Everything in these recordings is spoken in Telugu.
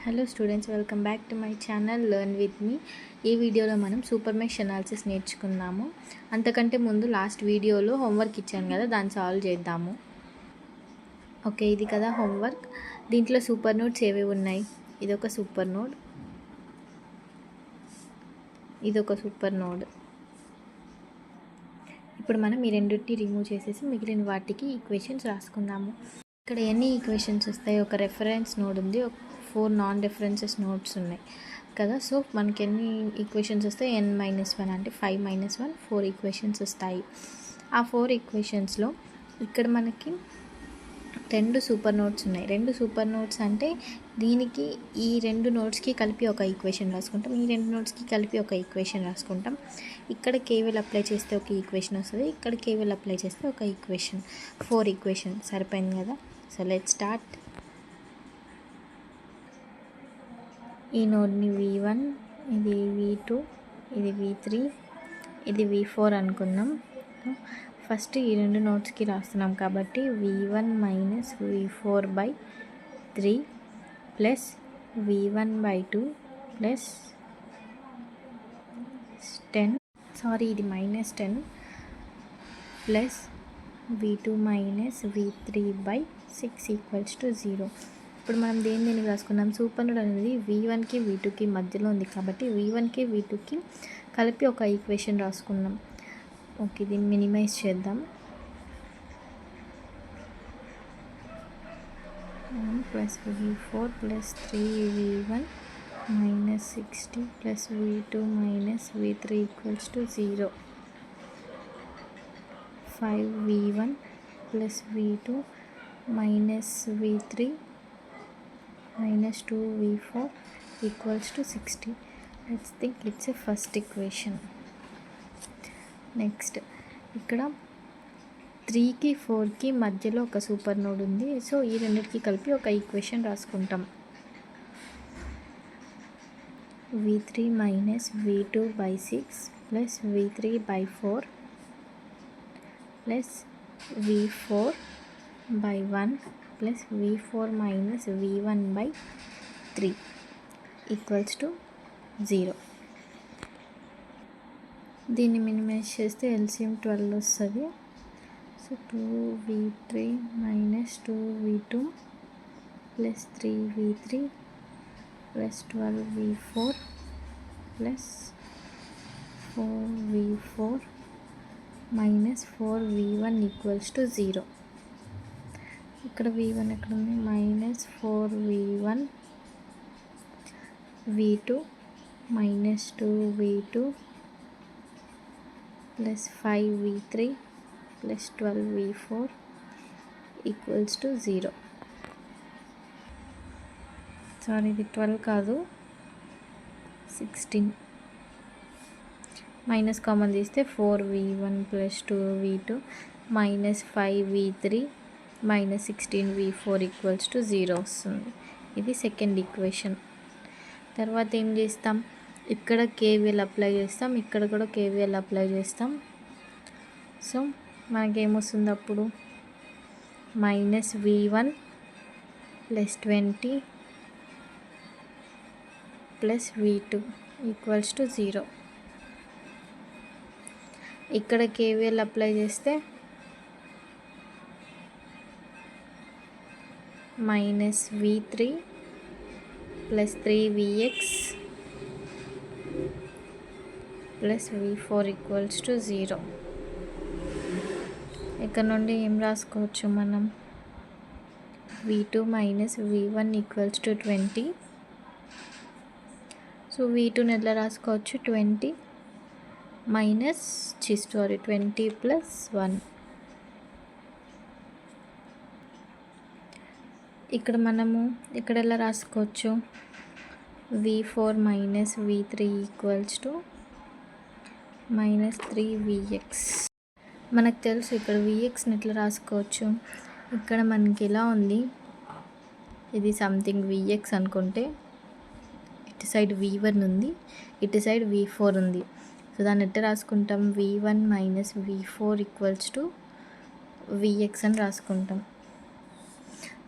Hello students, welcome back to my channel learn with me. ఈ వీడియోలో మనం సూపర్ మెష్ అనాలిసిస్ నేర్చుకుందాము. అంతకంటే ముందు లాస్ట్ వీడియోలో హోంవర్క్ ఇచ్చాను కదా, దాన్ని సాల్వ్ చేద్దాము. ఓకే, ఇది కదా హోంవర్క్. దీంట్లో సూపర్ నోడ్స్ ఏవేవి ఉన్నాయి? ఇదొక సూపర్ నోడ్, ఇదొక సూపర్ నోడ్. ఇప్పుడు మనం ఈ రెండింటిని రిమూవ్ చేసేసి మిగిలిన వాటికి ఈక్వేషన్స్ రాసుకుందాము. ఇక్కడ ఎన్ని ఈక్వేషన్స్ వస్తాయి? ఒక రెఫరెన్స్ నోడ్ ఉంది, 4 నాన్ రెఫరెన్సెస్ నోడ్స్ ఉన్నాయి కదా. సో మనకి ఎన్ని ఈక్వేషన్స్ వస్తాయి? n-1 అంటే 5 - 1 4 ఈక్వేషన్స్ వస్తాయి. ఆ 4 ఈక్వేషన్స్లో ఇక్కడ మనకి 2 సూపర్ నోడ్స్ ఉన్నాయి. 2 సూపర్ నోడ్స్ అంటే దీనికి ఈ 2 నోడ్స్కి కలిపి ఒక ఈక్వేషన్ రాసుకుంటాం, ఈ 2 నోడ్స్కి కలిపి ఒక ఈక్వేషన్ రాసుకుంటాం. ఇక్కడ కేవీఎల్ అప్లై చేస్తే ఒక ఈక్వేషన్ వస్తుంది, ఇక్కడ కేవీఎల్ అప్లై చేస్తే ఒక ఈక్వేషన్. 4 ఈక్వేషన్ సరిపోయింది కదా. So let's start. ఈ నోడ్ని V1, ఇది V2, ఇది V3, ఇది V4 అనుకుందాం. ఫస్ట్ ఈ 2 నోడ్స్కి రాస్తున్నాం కాబట్టి V1 - V4/3 plus V1/2 plus 10, ఇది -10 ప్లస్ V2 - V3/6 = 0. ఇప్పుడు మనం దేనికి రాసుకున్నాం? సూపర్ నోడ్ అనేది V1కి V2కి మధ్యలో ఉంది కాబట్టి V1కి V2కి కలిపి ఒక ఈక్వేషన్ రాసుకున్నాం. ఓకే, దీన్ని మినిమైజ్ చేద్దాం. Plus V4 plus 3V1 - 60 plus V2 - V3 = 0. 5V1 plus V2 - V3 - 2V4 = 60. Let's think it's a first equation. Next ఇక్కడ 3కి 4కి మధ్యలో ఒక సూపర్ నోడ్ ఉంది. సో ఈ రెండింటికి కలిపి ఒక ఈక్వేషన్ రాసుకుంటాం. V3 - V2/6 plus V3/4 plus V4/1 plus V4 - V1/3 = 0. దీన్ని మినిమైజ్ చేస్తే LCM 12 వస్తుంది. So 2V3 - 2V2 plus 3V3 plus 12V4 plus 4V4 - 4V1 = 0. ఇక్కడ V1 ఎక్కడ ఉంది? -4V1 V2 - 2V2 plus 5V3 plus 12V4 = 0. ఇది 12 కాదు, 16. మైనస్ కామన్ తీస్తే 4V1 plus 2V2 minus 5V3 minus 16V4 = 0 వస్తుంది. ఇది సెకండ్ ఈక్వేషన్. తర్వాత ఏం చేస్తాం? ఇక్కడ కేవీఎల్ అప్లై చేస్తాం, ఇక్కడ కూడా కేవీఎల్ అప్లై చేస్తాం. సో మనకేమొస్తుంది అప్పుడు? -V1 plus 20 plus V2 = 0. ఇక్కడ కేవీఎల్ అప్లై చేస్తే -V3 plus 3Vx plus V4 = 0. ఇక్కడ నుండి ఏం రాసుకోవచ్చు మనం? V2 - V1 = 20. సో V2ని ఎట్లా రాసుకోవచ్చు? 20 + 1. ఇక్కడ మనము ఇక్కడ ఎలా రాసుకోవచ్చు? V4 - V3 = -3Vx. మనకు తెలుసు ఇక్కడ Vxని ఎట్లా రాసుకోవచ్చు. ఇక్కడ మనకి ఎలా ఉంది? ఇది సంథింగ్ Vx అనుకుంటే, ఇటు సైడ్ V1 ఉంది, ఇటు సైడ్ V4 ఉంది. సో దాన్ని ఎట్లా రాసుకుంటాం? V1 - V4 = Vx అని రాసుకుంటాం.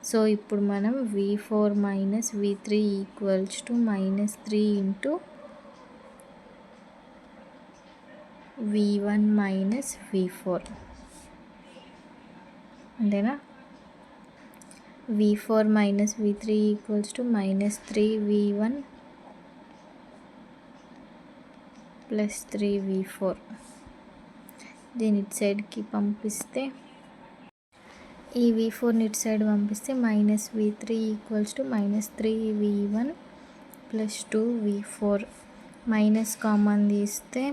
సో ఇప్పుడు మనం v4 minus v3 equals to -3 into v1 minus v4 అంతేనా. v4 minus v3 equals to -3v1 plus 3v4. దీని ఇటు సైడ్కి పంపిస్తే ఈ v4 ఇటు సైడ్ పంపిస్తే -v3 equals to -3v1 plus 2v4. Minus common తీస్తే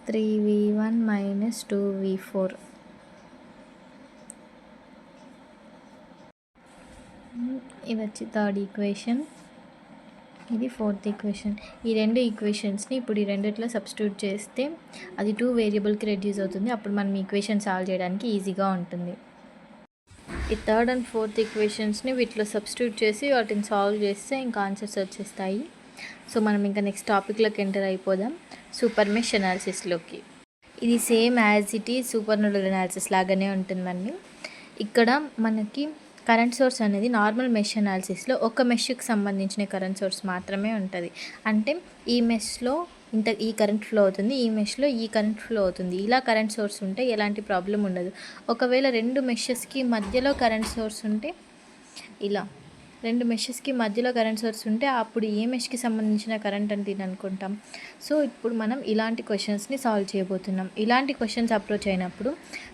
3v1 మైనస్ 2v4. ఇది వచ్చి థర్డ్ ఈక్వేషన్, ఇది ఫోర్త్ ఈక్వేషన్. ఈ రెండు ఈక్వేషన్స్ని ఇప్పుడు ఈ రెండిట్లో సబ్స్టిట్యూట్ చేస్తే అది 2 వేరియబుల్కి రెడ్యూస్ అవుతుంది. అప్పుడు మనం ఈక్వేషన్ సాల్వ్ చేయడానికి ఈజీగా ఉంటుంది. ఈ థర్డ్ అండ్ ఫోర్త్ ఈక్వేషన్స్ని వీటిలో సబ్స్టిట్యూట్ చేసి వాటిని సాల్వ్ చేస్తే ఇంకా ఆన్సర్స్ వచ్చేస్తాయి. సో మనం ఇంకా నెక్స్ట్ టాపిక్లోకి ఎంటర్ అయిపోదాం, సూపర్ మెష్ అనాలిసిస్లోకి. ఇది same as it is super nodal analysis లాగానే ఉంటుందండి. ఇక్కడ మనకి కరెంట్ సోర్స్ అనేది నార్మల్ మెష్ అనాలిసిస్లో ఒక మెష్కి సంబంధించిన కరెంట్ సోర్స్ మాత్రమే ఉంటుంది. అంటే ఈ మెష్లో ఈ కరెంట్ ఫ్లో అవుతుంది, ఈ మెష్లో ఈ కరెంట్ ఫ్లో అవుతుంది. ఇలా కరెంట్ సోర్స్ ఉంటే ఎలాంటి ప్రాబ్లం ఉండదు. ఒకవేళ రెండు మెషెస్కి మధ్యలో కరెంట్ సోర్స్ ఉంటే, ఇలా రెండు మెషెస్కి మధ్యలో కరెంట్ సోర్స్ ఉంటే అప్పుడు ఏ మెష్కి సంబంధించిన కరెంట్ అని దీని అనుకుంటాం. సో ఇప్పుడు మనం ఇలాంటి క్వశ్చన్స్ని సాల్వ్ చేయబోతున్నాం. ఇలాంటి క్వశ్చన్స్ అప్రోచ్ అయినప్పుడు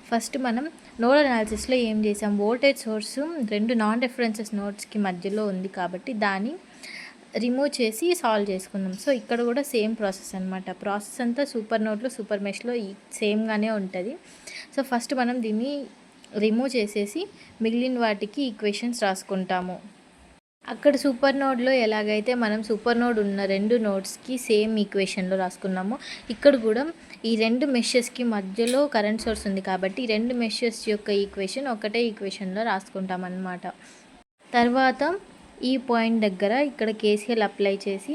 ఫస్ట్ మనం నోడల్ అనాలిసిస్లో ఏం చేసాం, వోల్టేజ్ సోర్స్ రెండు నాన్ రెఫరెన్సెస్ నోడ్స్కి మధ్యలో ఉంది కాబట్టి దాన్ని రిమూవ్ చేసి సాల్వ్ చేసుకున్నాం. సో ఇక్కడ కూడా సేమ్ ప్రాసెస్ అనమాట. ప్రాసెస్ అంతా సూపర్ నోడ్లో సూపర్ మెష్లో సేమ్గానే ఉంటుంది. సో ఫస్ట్ మనం దీన్ని రిమూవ్ చేసేసి మిగిలిన వాటికి ఈక్వేషన్స్ రాసుకుంటాము. అక్కడ సూపర్ నోడ్లో ఎలాగైతే మనం సూపర్ నోడ్ ఉన్న రెండు నోడ్స్కి సేమ్ ఈక్వేషన్లో రాసుకున్నామో ఇక్కడ కూడా ఈ రెండు మెషెస్కి మధ్యలో కరెంట్ సోర్స్ ఉంది కాబట్టి ఈ రెండు మెషెస్ యొక్క ఈక్వేషన్ ఒకటే ఈక్వేషన్లో రాసుకుంటాం అన్నమాట. తర్వాత ఈ పాయింట్ దగ్గర ఇక్కడ కేసీఎల్ అప్లై చేసి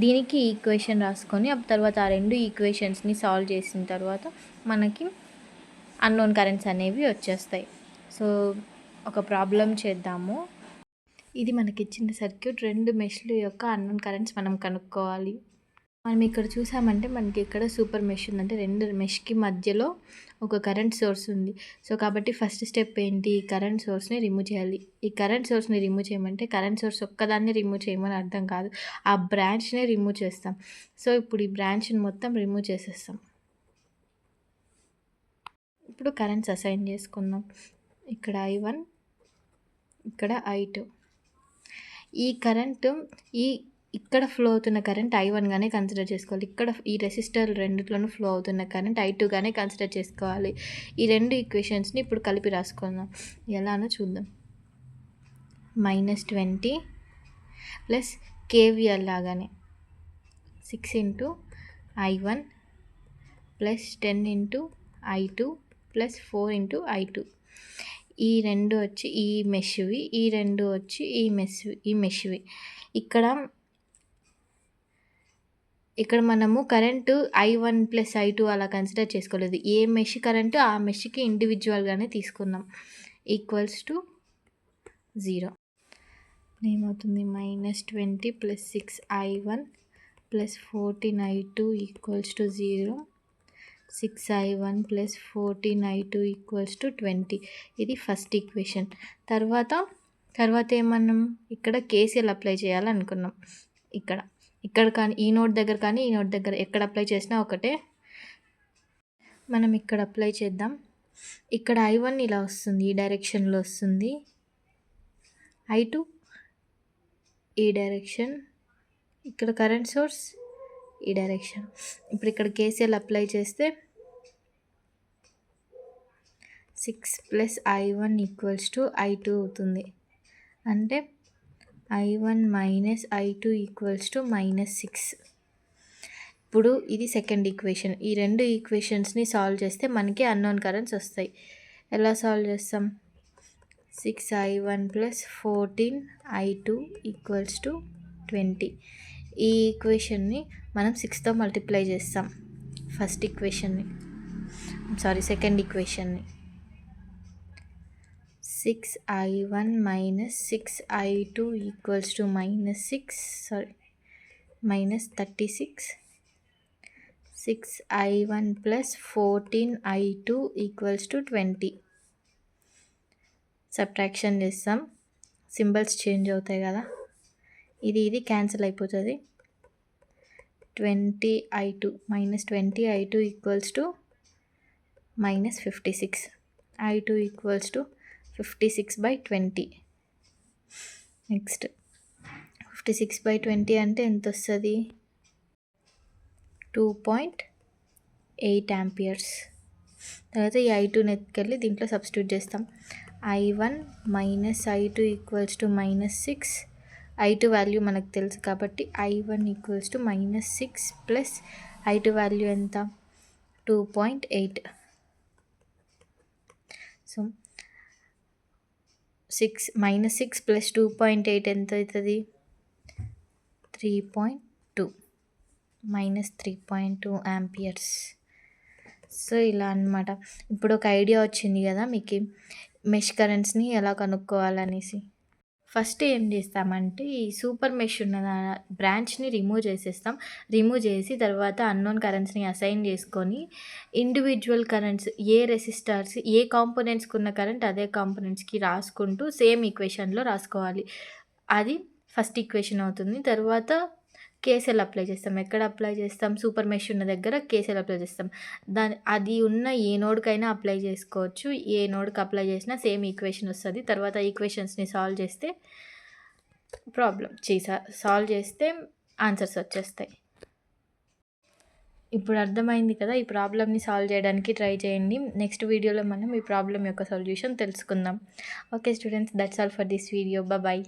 దీనికి ఈక్వేషన్ రాసుకొని తర్వాత ఆ రెండు ఈక్వేషన్స్ని సాల్వ్ చేసిన తర్వాత మనకి అన్నోన్ కరెంట్స్ అనేవి వచ్చేస్తాయి. సో ఒక ప్రాబ్లం చేద్దాము. ఇది మనకి ఇచ్చిన సర్క్యూట్, రెండు మెష్ల యొక్క అన్నోన్ కరెంట్స్ మనం కనుక్కోవాలి. మనం ఇక్కడ చూసామంటే మనకి ఇక్కడ సూపర్ మెష్ ఉందంటే రెండు మెష్కి మధ్యలో ఒక కరెంట్ సోర్స్ ఉంది. సో కాబట్టి ఫస్ట్ స్టెప్ ఏంటి, ఈ కరెంట్ సోర్స్ని రిమూవ్ చేయాలి. ఈ కరెంట్ సోర్స్ని రిమూవ్ చేయమంటే కరెంట్ సోర్స్ ఒక్కదాన్ని రిమూవ్ చేయమని అర్థం కాదు, ఆ బ్రాంచ్నే రిమూవ్ చేస్తాం. సో ఇప్పుడు ఈ బ్రాంచ్ని మొత్తం రిమూవ్ చేసేస్తాం. ఇప్పుడు కరెంట్స్ అసైన్ చేసుకుందాం. ఇక్కడ I1, ఇక్కడ I2. ఈ కరెంటు ఇక్కడ ఫ్లో అవుతున్న కరెంట్ I1గానే కన్సిడర్ చేసుకోవాలి. ఇక్కడ ఈ రెసిస్టర్ రెండిట్లోనూ ఫ్లో అవుతున్న కరెంట్ I2గానే కన్సిడర్ చేసుకోవాలి. ఈ రెండు ఈక్వేషన్స్ని ఇప్పుడు కలిపి రాసుకుందాం. ఎలానో చూద్దాం. -20 ప్లస్ KVL లాగానే 6 into I1 plus 10 into I2 plus 4 into I2. ఈ రెండు వచ్చి ఈ మెష్వి, ఈ రెండు వచ్చి ఈ మెష్వి. ఇక్కడ మనము కరెంటు I1 ప్లస్ I2 అలా కన్సిడర్ చేసుకోలేదు. ఏ మెష్ కరెంటు ఆ మెష్కి ఇండివిజువల్గానే తీసుకున్నాం. Equals to 0. ఏమవుతుంది, -20 plus 6I1 plus 14I2 equals to 0. 6I1 plus 14I2 equals to 20. ఇది ఫస్ట్ ఈక్వేషన్. తర్వాత ఏమన్నాం, ఇక్కడ కేసీఎల్ అప్లై చేయాలనుకున్నాం. ఇక్కడ కానీ ఈ నోట్ దగ్గర కానీ ఈ నోట్ దగ్గర ఎక్కడ అప్లై చేసినా ఒకటే. మనం ఇక్కడ అప్లై చేద్దాం. ఇక్కడ I1 ఇలా వస్తుంది, ఈ డైరెక్షన్లో వస్తుంది. I2 ఈ డైరెక్షన్. ఇక్కడ కరెంట్ సోర్స్ ఈ డైరెక్షన్. ఇప్పుడు ఇక్కడ కేసీఎల్ అప్లై చేస్తే 6 plus I1 equals to I2 అవుతుంది. అంటే I1 minus I2 equals to -6. ఇప్పుడు ఇది సెకండ్ ఈక్వేషన్. ఈ రెండు ఈక్వేషన్స్ని సాల్వ్ చేస్తే మనకి అన్నోన్ కరెంట్స్ వస్తాయి. ఎలా సాల్వ్ చేస్తాం, 6I1 plus 14I2 equals to 20. ఈ ఈక్వేషన్ని మనం 6తో మల్టిప్లై చేస్తాం. సెకండ్ ఈక్వేషన్ని 6i1 minus 6i2 equals to minus 36. 6i1 plus 14i2 equals to 20. Subtraction చేస్తాం, సింబల్స్ చేంజ్ అవుతాయి కదా, ఇది క్యాన్సిల్ అయిపోతుంది. 20i2 minus 20i2 equals to minus 56. i2 equals to 56/20. Next 56/20 అంటే ఎంత వస్తుంది? 2.8 amperes. తర్వాత ఈ i2ని ఎత్తుకెళ్ళి దీంట్లో సబ్స్టిట్యూట్ చేస్తాం. i1 minus i2 equals to minus 6. i2 value మనకు తెలుసు కాబట్టి i1 equals to minus 6 plus i2 value ఎంత? 2.8. సో 6 plus 2.8 ఎంత అవుతుంది? 3.2 minus 3.2 amperes. సో ఇలా అన్నమాట. ఇప్పుడు ఒక ఐడియా వచ్చింది కదా మీకు మెష్ కరెంట్స్ని ఎలా కనుక్కోవాలనేసి. ఫస్ట్ ఏం చేస్తామంటే ఈ సూపర్ మెష్ ఉన్న బ్రాంచ్ని రిమూవ్ చేసి తర్వాత అన్నోన్ కరెంట్స్ని అసైన్ చేసుకొని ఇండివిజువల్ కరెంట్స్ ఏ రెసిస్టర్స్ ఏ కాంపోనెంట్స్కి ఉన్న కరెంట్ అదే కాంపోనెంట్స్కి రాసుకుంటూ సేమ్ ఈక్వేషన్లో రాసుకోవాలి. అది ఫస్ట్ ఈక్వేషన్ అవుతుంది. తర్వాత కేసీఎల్ అప్లై చేస్తాం. ఎక్కడ అప్లై చేస్తాం? సూపర్ మెష్ ఉన్న దగ్గర కేసీఎల్ అప్లై చేస్తాం. అది ఉన్న ఏ నోడ్కైనా అప్లై చేసుకోవచ్చు. ఏ నోడ్కి అప్లై చేసినా సేమ్ ఈక్వేషన్ వస్తుంది. తర్వాత ఈక్వేషన్స్ని సాల్వ్ చేస్తే సాల్వ్ చేస్తే ఆన్సర్స్ వచ్చేస్తాయి. ఇప్పుడు అర్థమైంది కదా, ఈ ప్రాబ్లమ్ని సాల్వ్ చేయడానికి ట్రై చేయండి. నెక్స్ట్ వీడియోలో మనం ఈ ప్రాబ్లం యొక్క సొల్యూషన్ తెలుసుకుందాం. Okay students, that's all for this video. Bye.